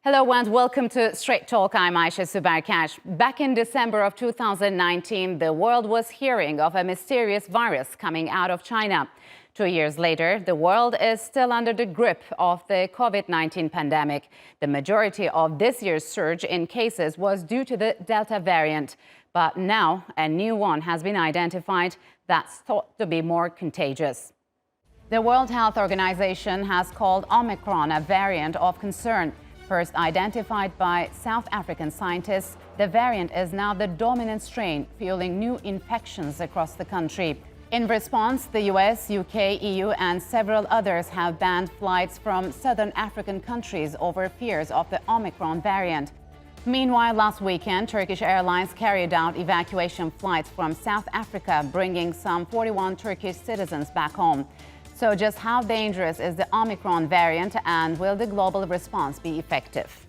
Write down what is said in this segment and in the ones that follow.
Hello and welcome to Straight Talk. I'm Aisha Subarkash. Back in December of 2019, the world was hearing of a mysterious virus coming out of China. 2 years later, the world is still under the grip of the COVID-19 pandemic. The majority of this year's surge in cases was due to the Delta variant. But now a new one has been identified that's thought to be more contagious. The World Health Organization has called Omicron a variant of concern. First identified by South African scientists, the variant is now the dominant strain, fueling new infections across the country. In response, the US, UK, EU and several others have banned flights from southern African countries over fears of the Omicron variant. Meanwhile, last weekend, Turkish Airlines carried out evacuation flights from South Africa, bringing some 41 Turkish citizens back home. So just how dangerous is the Omicron variant, and will the global response be effective?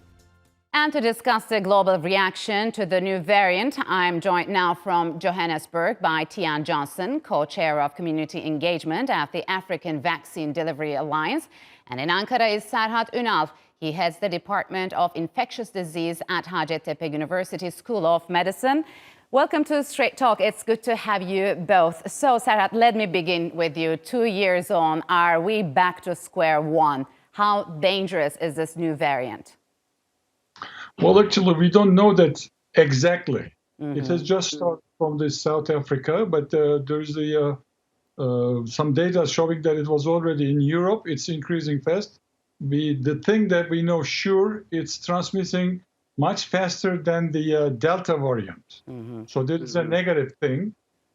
And to discuss the global reaction to the new variant, I'm joined now from Johannesburg by Tian Johnson, co-chair of community engagement at the African Vaccine Delivery Alliance. And in Ankara is Serhat Unal. He heads the Department of Infectious Disease at Hacettepe University School of Medicine. Welcome to Straight Talk. It's good to have you both. So, Serhat, let me begin with you. 2 years on, are we back to square one? How dangerous is this new variant? Well, actually, we don't know that exactly. It has just started from South Africa, but there's some data showing that it was already in Europe. It's increasing fast. The thing that we know sure, it's transmitting much faster than the Delta variant. So that is a negative thing.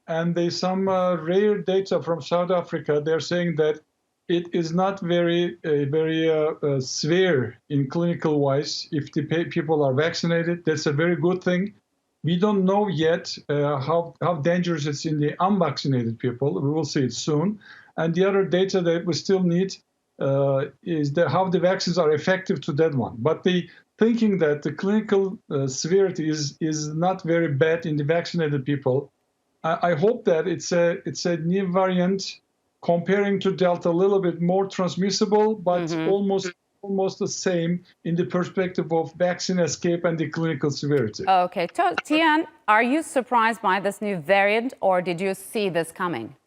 And there's some rare data from South Africa. They're saying that it is not very severe in clinical wise if the people are vaccinated. That's a very good thing. We don't know yet how dangerous it's in the unvaccinated people. We will see it soon. And the other data that we still need is how the vaccines are effective to that one. But the thinking that the clinical severity is not very bad in the vaccinated people, I hope that it's a new variant comparing to Delta, a little bit more transmissible, but almost the same in the perspective of vaccine escape and the clinical severity. Okay, Tian, are you surprised by this new variant, or did you see this coming?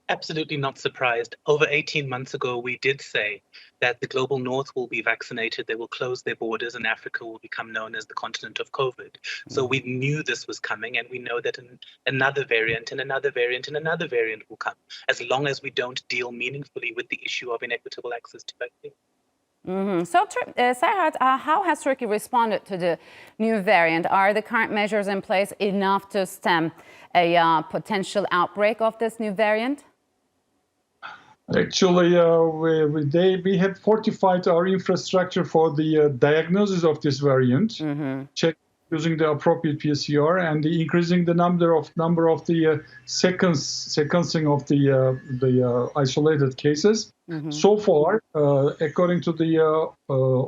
Absolutely not surprised. Over 18 months ago, we did say that the global north will be vaccinated, they will close their borders, and Africa will become known as the continent of COVID. So we knew this was coming, and we know that another variant and another variant and another variant will come, as long as we don't deal meaningfully with the issue of inequitable access to vaccine. So, Serhat, how has Turkey responded to the new variant? Are the current measures in place enough to stem a potential outbreak of this new variant? Actually, we have fortified our infrastructure for the diagnosis of this variant, check using the appropriate PCR, and increasing the number of the sequencing of the isolated cases. So far, according to the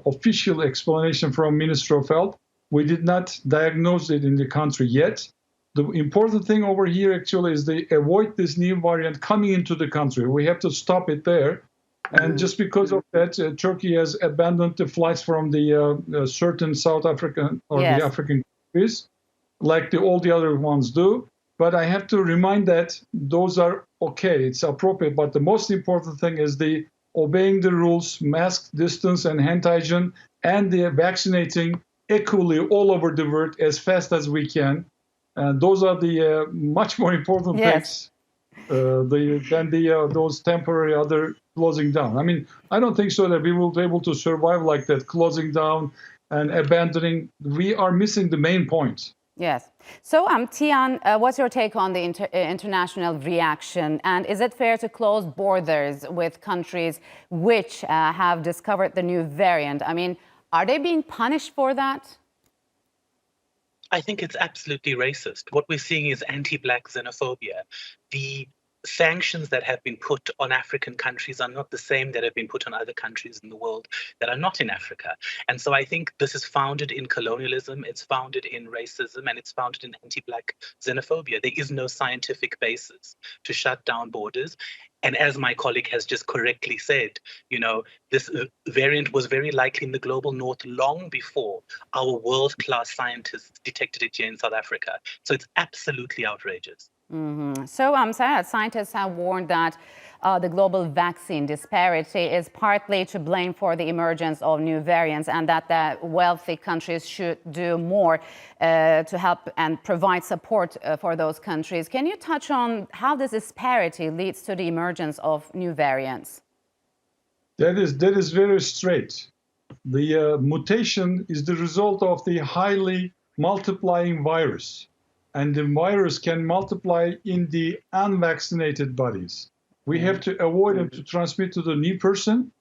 official explanation from Ministry of Health, we did not diagnose it in the country yet. The important thing over here actually is they avoid this new variant coming into the country. We have to stop it there. And just because of that, Turkey has abandoned the flights from the certain South African or the African countries, like all the other ones do. But I have to remind that those are okay, it's appropriate. But the most important thing is the obeying the rules, mask, distance, and hand hygiene, and the vaccinating equally all over the world as fast as we can. And those are the much more important things than those temporary other closing down. I mean, I don't think so that we will be able to survive like that, closing down and abandoning. We are missing the main point. Yes. So, Tian, what's your take on the international reaction? And is it fair to close borders with countries which have discovered the new variant? I mean, are they being punished for that? I think it's absolutely racist. What we're seeing is anti-Black xenophobia. The sanctions that have been put on African countries are not the same that have been put on other countries in the world that are not in Africa. And so I think this is founded in colonialism, it's founded in racism, and it's founded in anti-Black xenophobia. There is no scientific basis to shut down borders. And as my colleague has just correctly said, this variant was very likely in the global north long before our world-class scientists detected it here in South Africa. So it's absolutely outrageous. So, Serhat, scientists have warned that the global vaccine disparity is partly to blame for the emergence of new variants, and that the wealthy countries should do more to help and provide support for those countries. Can you touch on how this disparity leads to the emergence of new variants? That is very straight. The mutation is the result of the highly multiplying virus. And the virus can multiply in the unvaccinated bodies. We have to avoid them to transmit to the new person.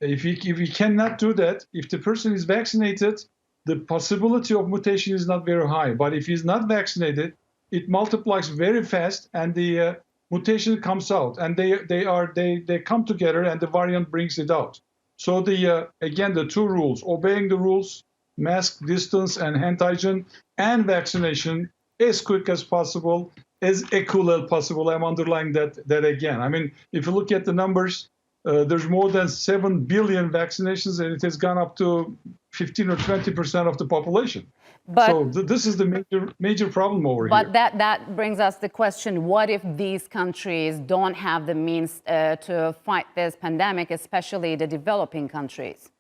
If we cannot do that, if the person is vaccinated, the possibility of mutation is not very high. But if he's not vaccinated, it multiplies very fast, and the mutation comes out, and they come together, and the variant brings it out. So again, the two rules: obeying the rules, mask, distance, and hand hygiene, and vaccination as quick as possible, as equal as possible. I'm underlining that again. I mean, if you look at the numbers, there's more than 7 billion vaccinations, and it has gone up to 15 or 20% of the population. But, so this is the major problem over here. But that brings us the question, what if these countries don't have the means to fight this pandemic, especially the developing countries?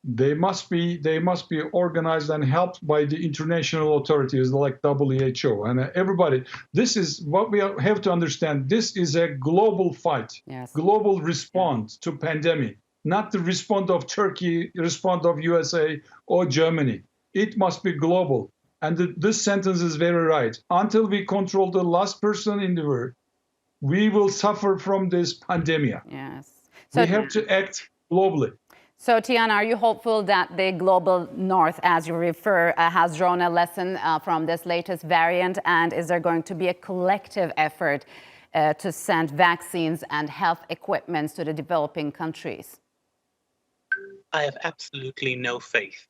They must be organized and helped by the international authorities like WHO and everybody. This is what we have to understand. This is a global fight, global response to pandemic, not the response of Turkey, response of USA or Germany. It must be global. And this sentence is very right. Until we control the last person in the world, we will suffer from this pandemic. Yes. So we have to act globally. So, Tian, are you hopeful that the global north, as you refer, has drawn a lesson from this latest variant? And is there going to be a collective effort to send vaccines and health equipment to the developing countries? I have absolutely no faith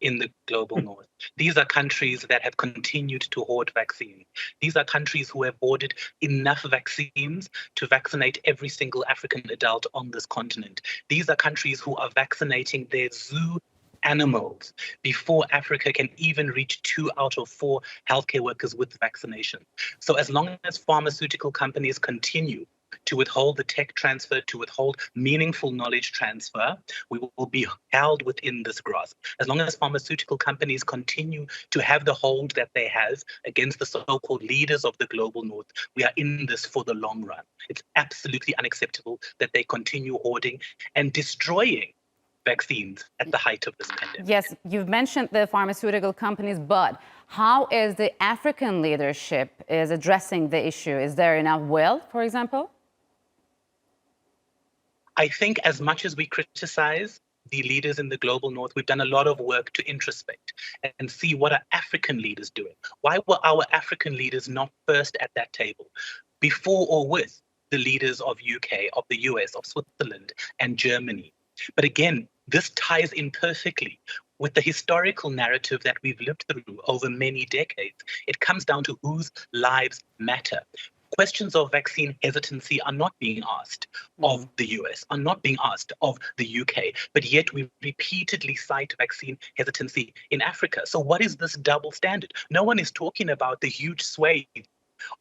in the global north. These are countries that have continued to hoard vaccine. These are countries who have hoarded enough vaccines to vaccinate every single African adult on this continent. These are countries who are vaccinating their zoo animals before Africa can even reach 2 out of 4 healthcare workers with vaccination. So as long as pharmaceutical companies continue to withhold the tech transfer, to withhold meaningful knowledge transfer, we will be held within this grasp. As long as pharmaceutical companies continue to have the hold that they have against the so-called leaders of the global north, we are in this for the long run. It's absolutely unacceptable that they continue hoarding and destroying vaccines at the height of this pandemic. Yes, you've mentioned the pharmaceutical companies, but how is the African leadership is addressing the issue? Is there enough will, for example? I think as much as we criticize the leaders in the global north, we've done a lot of work to introspect and see what are African leaders doing. Why were our African leaders not first at that table before or with the leaders of UK, of the US, of Switzerland and Germany? But again, this ties in perfectly with the historical narrative that we've lived through over many decades. It comes down to whose lives matter. Questions of vaccine hesitancy are not being asked of the US, are not being asked of the UK, but yet we repeatedly cite vaccine hesitancy in Africa. So what is this double standard? No one is talking about the huge swathe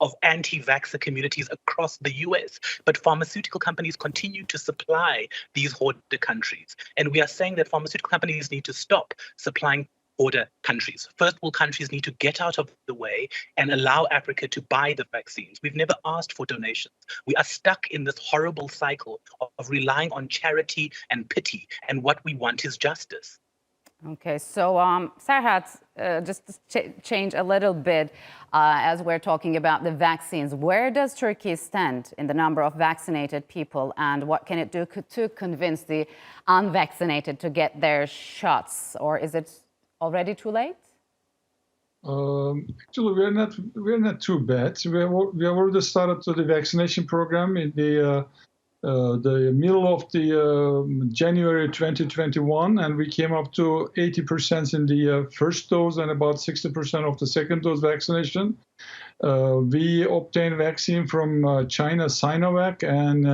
of anti-vaxxer communities across the US, but pharmaceutical companies continue to supply these hoarder countries. And we are saying that pharmaceutical companies need to stop supplying hoarder countries. First world countries need to get out of the way and allow Africa to buy the vaccines. We've never asked for donations. We are stuck in this horrible cycle of relying on charity and pity, and what we want is justice. Okay, so Serhat, just to change a little bit as we're talking about the vaccines, where does Turkey stand in the number of vaccinated people, and what can it do to convince the unvaccinated to get their shots, or is it already too late? Actually, we're not too bad. We have already started the vaccination program in the middle of the January 2021, and we came up to 80% in the first dose and about 60% of the second dose vaccination. We obtained vaccine from China, Sinovac, and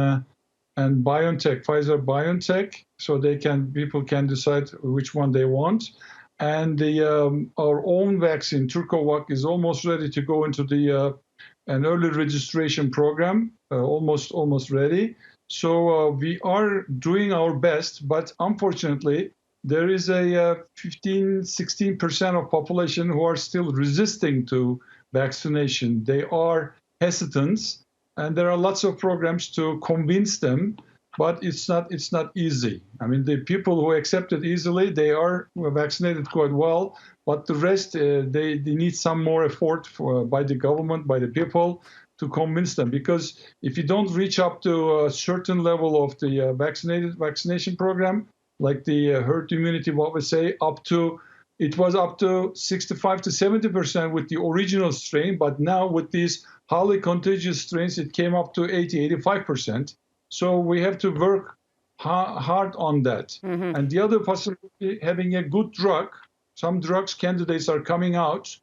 BioNTech, Pfizer-BioNTech, so people can decide which one they want. And our own vaccine, Turcovac, is almost ready to go into an early registration program, almost ready. So we are doing our best, but unfortunately, there is a 16% of population who are still resisting to vaccination. They are hesitant, and there are lots of programs to convince them, but it's not easy. I mean, the people who accept it easily, they are vaccinated quite well, but the rest, they need some more effort by the government, by the people, to convince them. Because if you don't reach up to a certain level of the vaccination program, like the herd immunity, what we say, it was up to 65 to 70% with the original strain, but now with these highly contagious strains, it came up to 80, 85%. So we have to work hard on that. Mm-hmm. And the other possibility, having a good drug. Some drugs candidates are coming out,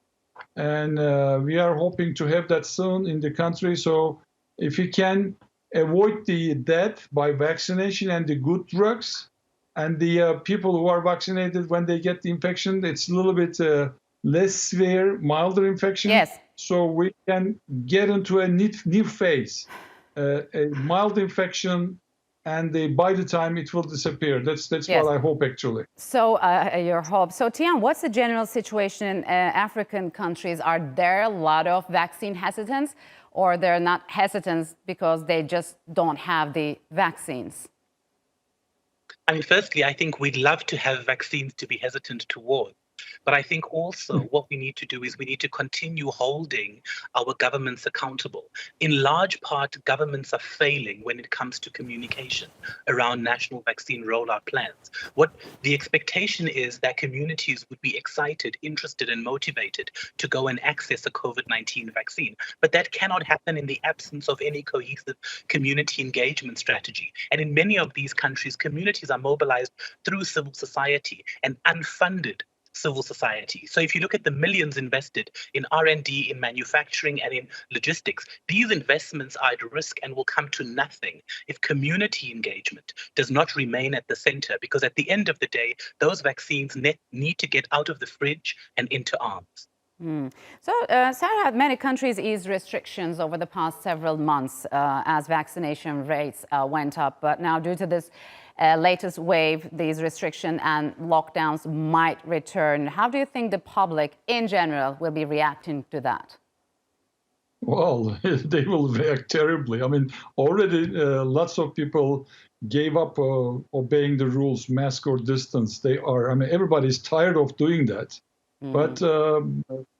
and we are hoping to have that soon in the country. So if we can avoid the death by vaccination and the good drugs, and the people who are vaccinated, when they get the infection, it's a little bit less severe, milder infection. Yes. So we can get into a new phase, a mild infection, and by the time it will disappear. That's yes. What I hope, actually. So your hope. So Tian, what's the general situation in African countries? Are there a lot of vaccine hesitants, or they're not hesitant because they just don't have the vaccines? I mean, firstly, I think we'd love to have vaccines to be hesitant towards. But I think also what we need to do is we need to continue holding our governments accountable. In large part, governments are failing when it comes to communication around national vaccine rollout plans. What the expectation is that communities would be excited, interested, and motivated to go and access a COVID-19 vaccine. But that cannot happen in the absence of any cohesive community engagement strategy. And in many of these countries, communities are mobilized through civil society and unfunded civil society. So if you look at the millions invested in R&D, in manufacturing, and in logistics, these investments are at risk and will come to nothing if community engagement does not remain at the center, because at the end of the day, those vaccines need to get out of the fridge and into arms. So, Serhat, many countries eased restrictions over the past several months as vaccination rates went up. But now, due to this latest wave, these restrictions and lockdowns might return. How do you think the public in general will be reacting to that? Well, they will react terribly. I mean, already lots of people gave up obeying the rules, mask or distance. Everybody's tired of doing that. But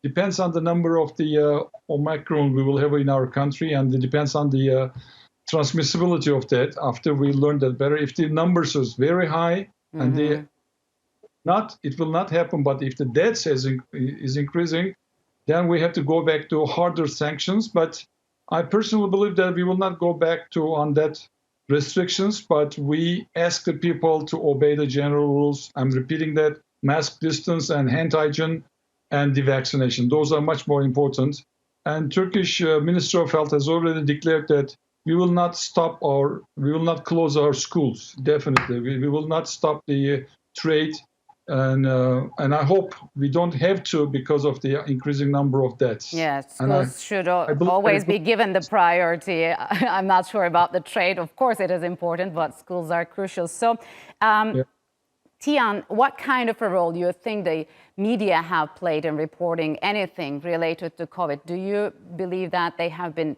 depends on the number of the Omicron we will have in our country, and it depends on the transmissibility of that. After we learn that better, if the numbers is very high, and it will not happen. But if the deaths is increasing, then we have to go back to harder sanctions. But I personally believe that we will not go back on that restrictions, but we ask the people to obey the general rules. I'm repeating that. Mask, distance, and hand hygiene, and the vaccination. Those are much more important. And Turkish Minister of Health has already declared that we will not close our schools. Definitely, we will not stop the trade, and I hope we don't have to because of the increasing number of deaths. Yes, schools should always be given the priority. I'm not sure about the trade. Of course, it is important, but schools are crucial. So. Tian, what kind of a role do you think the media have played in reporting anything related to COVID? Do you believe that they have been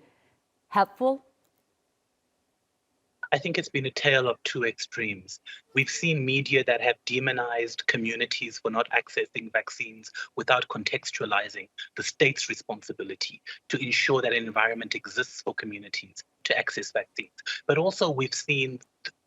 helpful? I think it's been a tale of two extremes. We've seen media that have demonized communities for not accessing vaccines without contextualizing the state's responsibility to ensure that an environment exists for communities to access vaccines. But also we've seen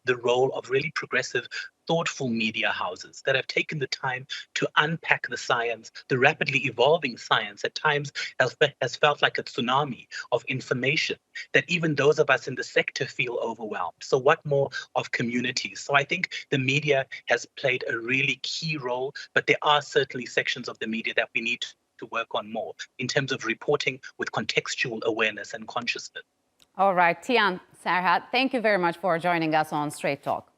the role of really progressive, thoughtful media houses that have taken the time to unpack the science, the rapidly evolving science at times has felt like a tsunami of information that even those of us in the sector feel overwhelmed. So what more of communities? So I think the media has played a really key role, but there are certainly sections of the media that we need to to work on more in terms of reporting with contextual awareness and consciousness. All right, Tian, Serhat, thank you very much for joining us on Straight Talk.